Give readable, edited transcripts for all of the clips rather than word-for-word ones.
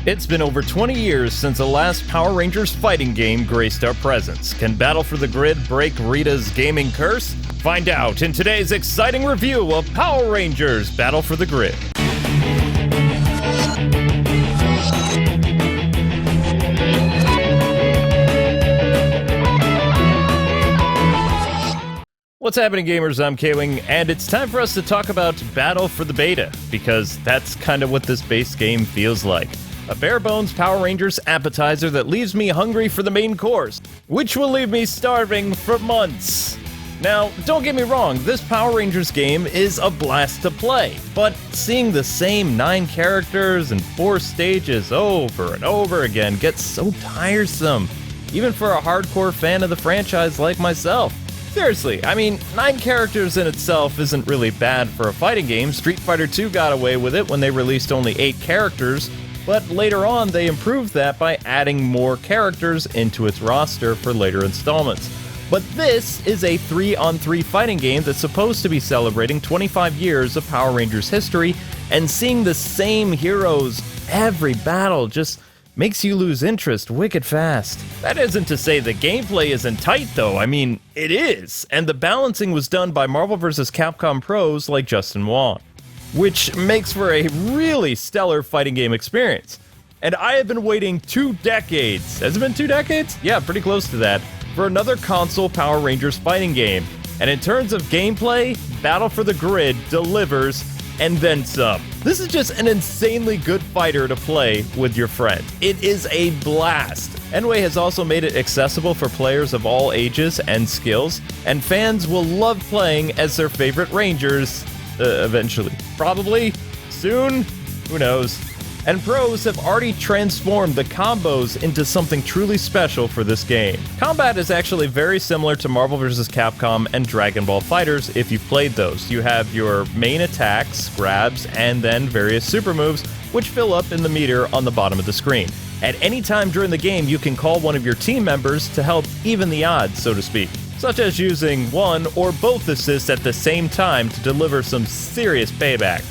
It's been over 20 years since the last Power Rangers fighting game graced our presence. Can Battle for the Grid break Rita's gaming curse? Find out in today's exciting review of Power Rangers Battle for the Grid. What's happening, gamers? I'm Kwing, and it's time for us to talk about Battle for the Beta, because that's kind of what this base game feels like. A bare-bones Power Rangers appetizer that leaves me hungry for the main course, which will leave me starving for months. Now, don't get me wrong, this Power Rangers game is a blast to play, but seeing the same 9 characters and 4 stages over and over again gets so tiresome, even for a hardcore fan of the franchise like myself. Seriously, I mean, 9 characters in itself isn't really bad for a fighting game. Street Fighter 2 got away with it when they released only 8 characters, but later on they improved that by adding more characters into its roster for later installments. But this is a 3-on-3 fighting game that's supposed to be celebrating 25 years of Power Rangers history, and seeing the same heroes every battle just makes you lose interest wicked fast. That isn't to say the gameplay isn't tight though, I mean, it is, and the balancing was done by Marvel vs. Capcom pros like Justin Wong, which makes for a really stellar fighting game experience. And I have been waiting 2 decades, has it been 2 decades? Yeah, pretty close to that, for another console Power Rangers fighting game. And in terms of gameplay, Battle for the Grid delivers and then some. This is just an insanely good fighter to play with your friend. It is a blast. Enway has also made it accessible for players of all ages and skills, and fans will love playing as their favorite Rangers, eventually. Probably. Soon? Who knows? And pros have already transformed the combos into something truly special for this game. Combat is actually very similar to Marvel vs. Capcom and Dragon Ball FighterZ if you've played those. You have your main attacks, grabs, and then various super moves, which fill up in the meter on the bottom of the screen. At any time during the game, you can call one of your team members to help even the odds, so to speak, such as using one or both assists at the same time to deliver some serious payback.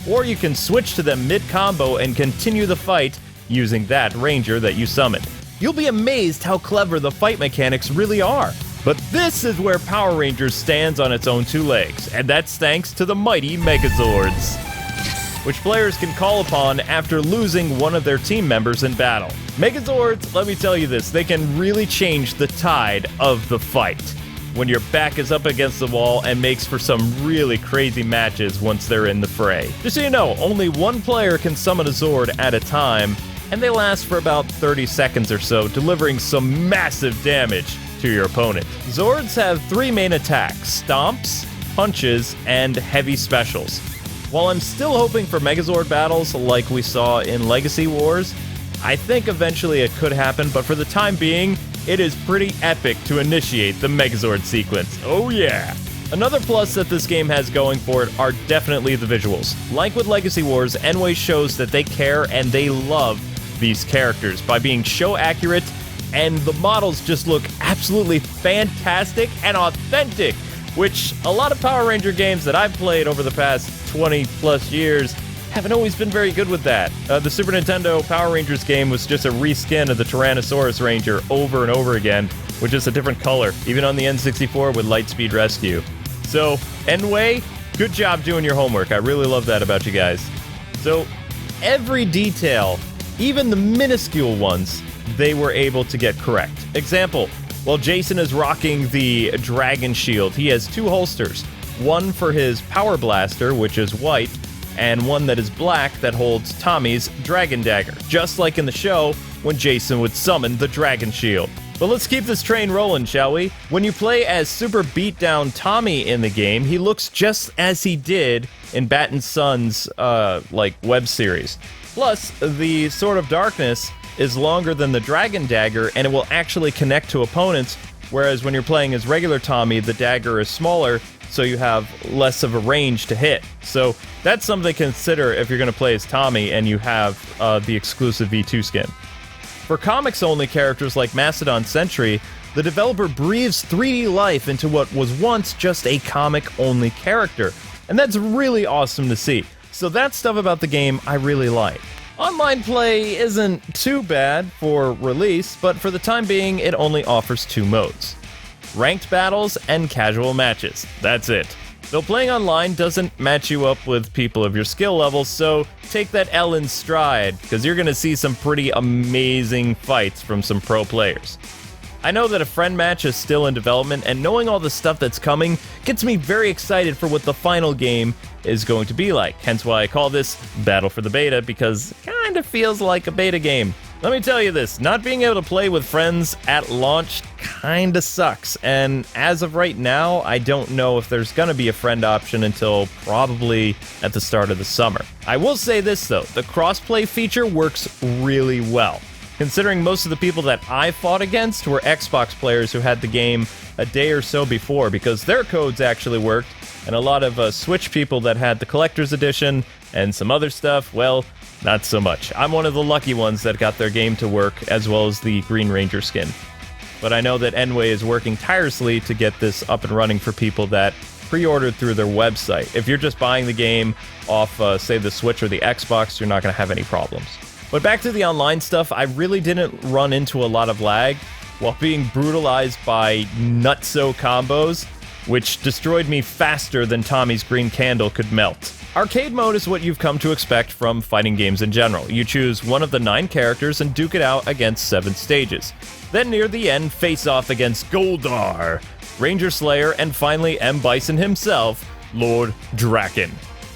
Or you can switch to them mid-combo and continue the fight using that Ranger that you summoned. You'll be amazed how clever the fight mechanics really are. But this is where Power Rangers stands on its own 2 legs, and that's thanks to the mighty Megazords, which players can call upon after losing one of their team members in battle. Megazords, let me tell you this, they can really change the tide of the fight when your back is up against the wall, and makes for some really crazy matches once they're in the fray. Just so you know, only one player can summon a Zord at a time, and they last for about 30 seconds or so, delivering some massive damage to your opponent. Zords have 3 main attacks: stomps, punches, and heavy specials. While I'm still hoping for Megazord battles like we saw in Legacy Wars, I think eventually it could happen, but for the time being, it is pretty epic to initiate the Megazord sequence. Oh yeah! Another plus that this game has going for it are definitely the visuals. Like with Legacy Wars, Enway shows that they care and they love these characters by being show accurate, and the models just look absolutely fantastic and authentic, which a lot of Power Ranger games that I've played over the past 20 plus years haven't always been very good with that. The Super Nintendo Power Rangers game was just a reskin of the Tyrannosaurus Ranger over and over again, with just a different color, even on the N64 with Lightspeed Rescue. So, Enway, good job doing your homework. I really love that about you guys. So, every detail, even the minuscule ones, they were able to get correct. Example, while Jason is rocking the Dragon Shield, he has 2 holsters. One for his Power Blaster, which is white, and one that is black that holds Tommy's Dragon Dagger, just like in the show when Jason would summon the Dragon Shield. But let's keep this train rolling, shall we? When you play as Super Beatdown Tommy in the game, he looks just as he did in Bat and Son's, web series. Plus, the Sword of Darkness is longer than the Dragon Dagger, and it will actually connect to opponents, whereas when you're playing as regular Tommy, the dagger is smaller, so you have less of a range to hit. So that's something to consider if you're going to play as Tommy and you have the exclusive V2 skin. For comics-only characters like Mastodon Sentry, the developer breathes 3D life into what was once just a comic-only character, and that's really awesome to see. So that's stuff about the game I really like. Online play isn't too bad for release, but for the time being, it only offers 2 modes. Ranked battles and casual matches. That's it. Though playing online doesn't match you up with people of your skill levels, so take that L in stride, because you're going to see some pretty amazing fights from some pro players. I know that a friend match is still in development, and knowing all the stuff that's coming gets me very excited for what the final game is going to be like. Hence why I call this Battle for the Beta, because it kind of feels like a beta game. Let me tell you this, not being able to play with friends at launch kinda sucks, and as of right now, I don't know if there's gonna be a friend option until probably at the start of the summer. I will say this though, the crossplay feature works really well, considering most of the people that I fought against were Xbox players who had the game a day or so before, because their codes actually worked, and a lot of Switch people that had the collector's edition and some other stuff, well, not so much. I'm one of the lucky ones that got their game to work, as well as the Green Ranger skin. But I know that Enway is working tirelessly to get this up and running for people that pre-ordered through their website. If you're just buying the game off, say, the Switch or the Xbox, you're not going to have any problems. But back to the online stuff, I really didn't run into a lot of lag while being brutalized by nutso combos, which destroyed me faster than Tommy's green candle could melt. Arcade mode is what you've come to expect from fighting games in general. You choose one of the 9 characters and duke it out against 7 stages. Then near the end, face off against Goldar, Ranger Slayer, and finally M. Bison himself, Lord Draken.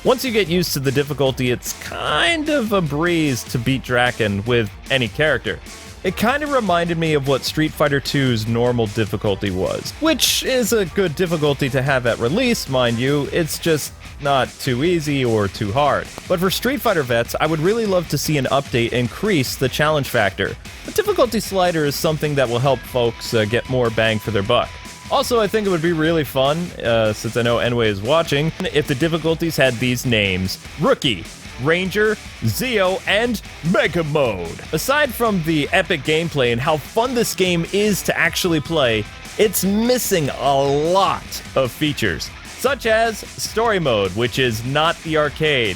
Once you get used to the difficulty, it's kind of a breeze to beat Draken with any character. It kind of reminded me of what Street Fighter II's normal difficulty was, which is a good difficulty to have at release, mind you. It's just not too easy or too hard. But for Street Fighter vets, I would really love to see an update increase the challenge factor. The difficulty slider is something that will help folks get more bang for their buck. Also, I think it would be really fun, since I know Enway is watching, if the difficulties had these names: Rookie, Ranger, Zeo, and Mega Mode. Aside from the epic gameplay and how fun this game is to actually play, it's missing a lot of features, such as Story Mode, which is not the arcade.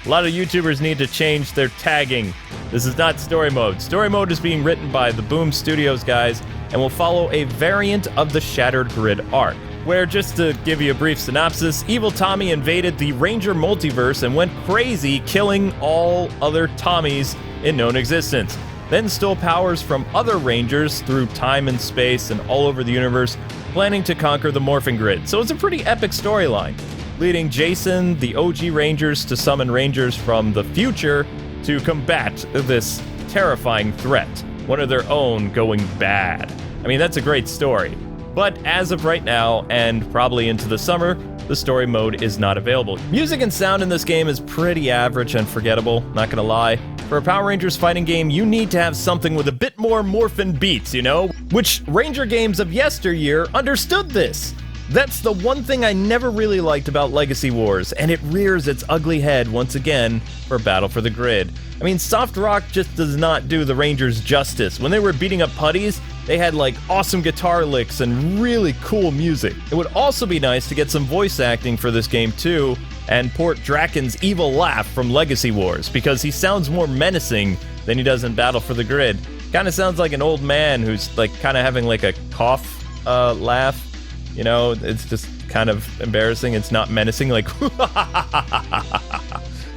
A lot of YouTubers need to change their tagging. This is not Story Mode. Story Mode is being written by the Boom Studios guys and will follow a variant of the Shattered Grid arc, where, just to give you a brief synopsis, Evil Tommy invaded the Ranger multiverse and went crazy, killing all other Tommies in known existence. Then stole powers from other Rangers through time and space and all over the universe, planning to conquer the Morphing Grid. So it's a pretty epic storyline, leading Jason, the OG Rangers, to summon Rangers from the future to combat this terrifying threat, one of their own going bad. I mean, that's a great story. But as of right now, and probably into the summer, the story mode is not available. Music and sound in this game is pretty average and forgettable, not gonna lie. For a Power Rangers fighting game, you need to have something with a bit more morphin' beats, you know? Which Ranger games of yesteryear understood this. That's the one thing I never really liked about Legacy Wars, and it rears its ugly head once again for Battle for the Grid. I mean, soft rock just does not do the Rangers justice. When they were beating up putties, they had like awesome guitar licks and really cool music. It would also be nice to get some voice acting for this game too, and port Draken's evil laugh from Legacy Wars, because he sounds more menacing than he does in Battle for the Grid. Kinda sounds like an old man who's like kinda having like a cough laugh. You know, it's just kind of embarrassing. It's not menacing, like,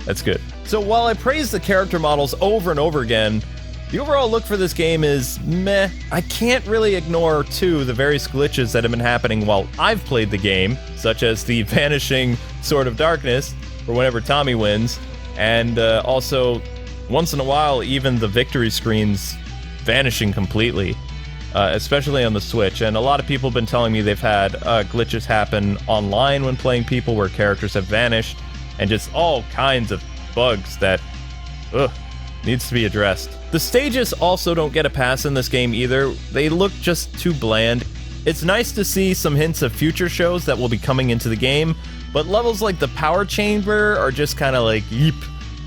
that's good. So while I praise the character models over and over again, the overall look for this game is meh. I can't really ignore, too, the various glitches that have been happening while I've played the game, such as the vanishing Sword of Darkness for whenever Tommy wins, and also, once in a while, even the victory screens vanishing completely. Especially on the Switch, and a lot of people have been telling me they've had glitches happen online when playing people where characters have vanished, and just all kinds of bugs that, needs to be addressed. The stages also don't get a pass in this game either. They look just too bland. It's nice to see some hints of future shows that will be coming into the game, but levels like the Power Chamber are just kind of like, yeep.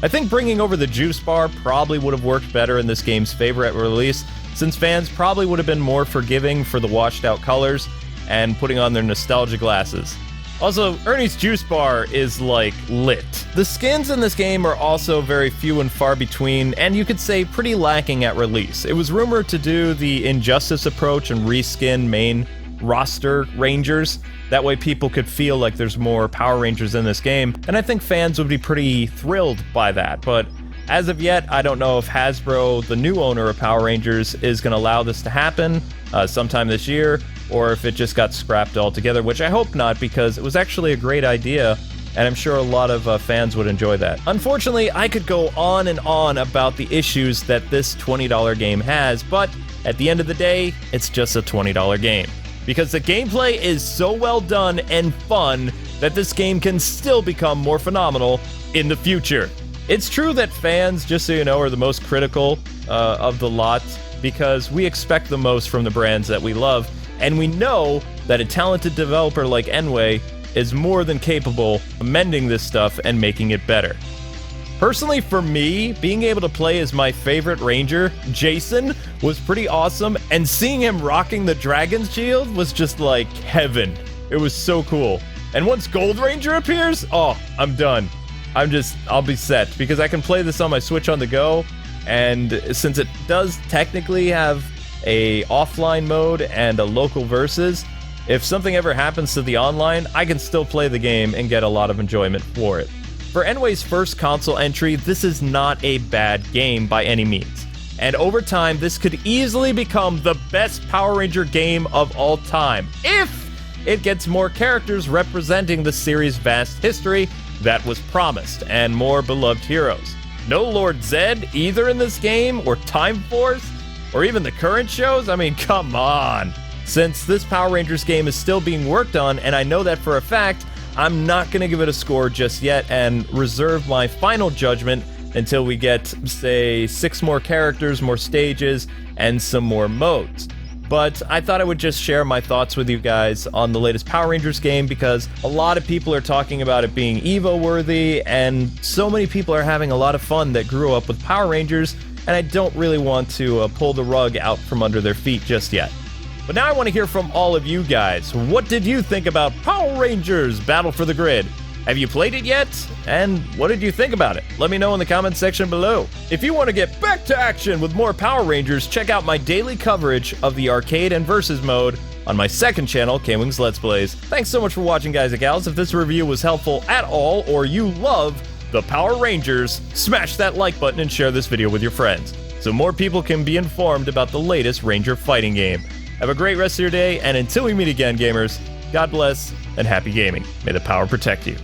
I think bringing over the Juice Bar probably would have worked better in this game's favor at release, since fans probably would have been more forgiving for the washed out colors and putting on their nostalgia glasses. Also, Ernie's Juice Bar is, like, lit. The skins in this game are also very few and far between, and you could say pretty lacking at release. It was rumored to do the Injustice approach and reskin main roster Rangers. That way people could feel like there's more Power Rangers in this game, and I think fans would be pretty thrilled by that. But as of yet, I don't know if Hasbro, the new owner of Power Rangers, is going to allow this to happen sometime this year, or if it just got scrapped altogether, which I hope not, because it was actually a great idea, and I'm sure a lot of fans would enjoy that. Unfortunately, I could go on and on about the issues that this $20 game has, but at the end of the day, it's just a $20 game. Because the gameplay is so well done and fun that this game can still become more phenomenal in the future. It's true that fans, just so you know, are the most critical of the lot, because we expect the most from the brands that we love, and we know that a talented developer like Enway is more than capable of mending this stuff and making it better. Personally, for me, being able to play as my favorite Ranger, Jason, was pretty awesome, and seeing him rocking the Dragon's Shield was just like heaven. It was so cool. And once Gold Ranger appears, oh, I'm done. I'll be set, because I can play this on my Switch on the go, and since it does technically have a offline mode and a local versus, if something ever happens to the online, I can still play the game and get a lot of enjoyment for it. For Enway's first console entry, this is not a bad game by any means. And over time, this could easily become the best Power Ranger game of all time, if it gets more characters representing the series' vast history that was promised, and more beloved heroes. No Lord Zed either in this game, or Time Force, or even the current shows. I mean, come on. Since this Power Rangers game is still being worked on, and I know that for a fact, I'm not going to give it a score just yet and reserve my final judgment until we get, say, 6 more characters, more stages, and some more modes. But I thought I would just share my thoughts with you guys on the latest Power Rangers game, because a lot of people are talking about it being Evo-worthy, and so many people are having a lot of fun that grew up with Power Rangers, and I don't really want to pull the rug out from under their feet just yet. But now I want to hear from all of you guys. What did you think about Power Rangers Battle for the Grid? Have you played it yet? And what did you think about it? Let me know in the comments section below. If you want to get back to action with more Power Rangers, check out my daily coverage of the arcade and versus mode on my second channel, Kwing's Let's Plays. Thanks so much for watching, guys and gals. If this review was helpful at all, or you love the Power Rangers, smash that like button and share this video with your friends, so more people can be informed about the latest Ranger fighting game. Have a great rest of your day, and until we meet again, gamers, God bless and happy gaming. May the power protect you.